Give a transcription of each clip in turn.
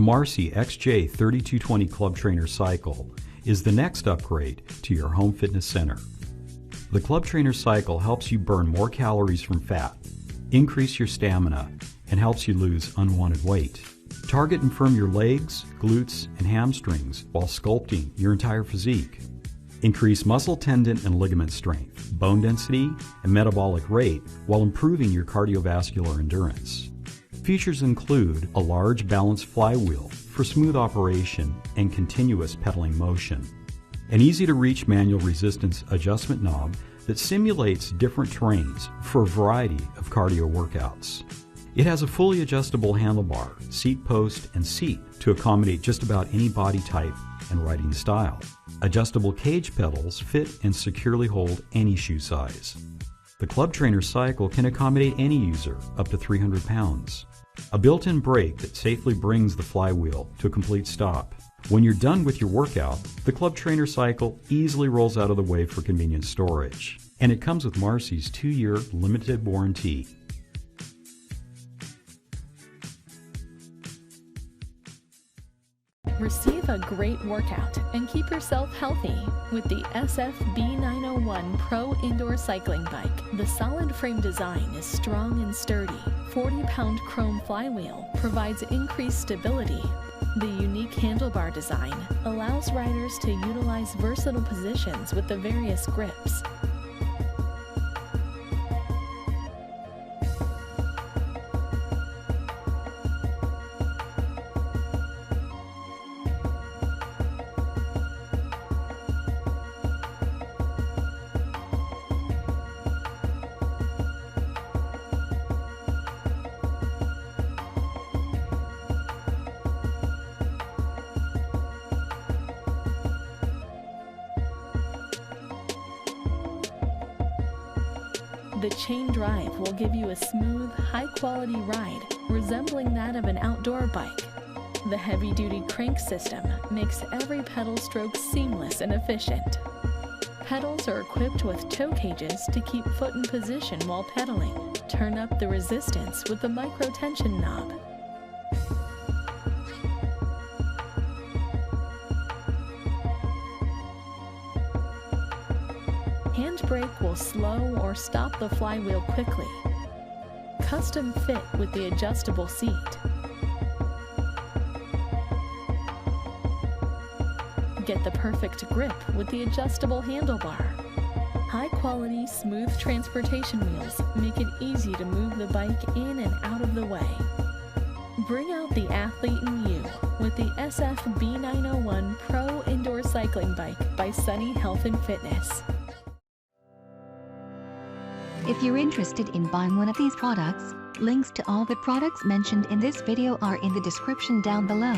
Marcy XJ3220 Club Trainer Cycle is the next upgrade to your home fitness center. The Club Trainer Cycle helps you burn more calories from fat, increase your stamina, and helps you lose unwanted weight. Target and firm your legs, glutes, and hamstrings while sculpting your entire physique. Increase muscle, tendon, and ligament strength, bone density, and metabolic rate while improving your cardiovascular endurance. Features include a large balanced flywheel for smooth operation and continuous pedaling motion, an easy-to-reach manual resistance adjustment knob that simulates different terrains for a variety of cardio workouts. It has a fully adjustable handlebar, seat post, and seat to accommodate just about any body type and riding style. Adjustable cage pedals fit and securely hold any shoe size. The Club Trainer Cycle can accommodate any user up to 300 pounds. A built-in brake that safely brings the flywheel to a complete stop. When you're done with your workout, the Club Trainer Cycle easily rolls out of the way for convenient storage. And it comes with Marcy's 2-year limited warranty. Receive a great workout and keep yourself healthy with the SF-B901 Pro Indoor Cycling Bike. The solid frame design is strong and sturdy. 40-pound chrome flywheel provides increased stability. The unique handlebar design allows riders to utilize versatile positions with the various grips. The chain drive will give you a smooth, high-quality ride resembling that of an outdoor bike. The heavy-duty crank system makes every pedal stroke seamless and efficient. Pedals are equipped with toe cages to keep foot in position while pedaling. Turn up the resistance with the micro-tension knob. Handbrake will slow or stop the flywheel quickly. Custom fit with the adjustable seat. Get the perfect grip with the adjustable handlebar. High-quality, smooth transportation wheels make it easy to move the bike in and out of the way. Bring out the athlete in you with the SF-B901 Pro Indoor Cycling Bike by Sunny Health and Fitness. If you're interested in buying one of these products, links to all the products mentioned in this video are in the description down below.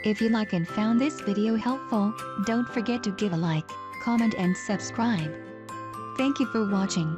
If you like and found this video helpful, don't forget to give a like, comment and subscribe. Thank you for watching.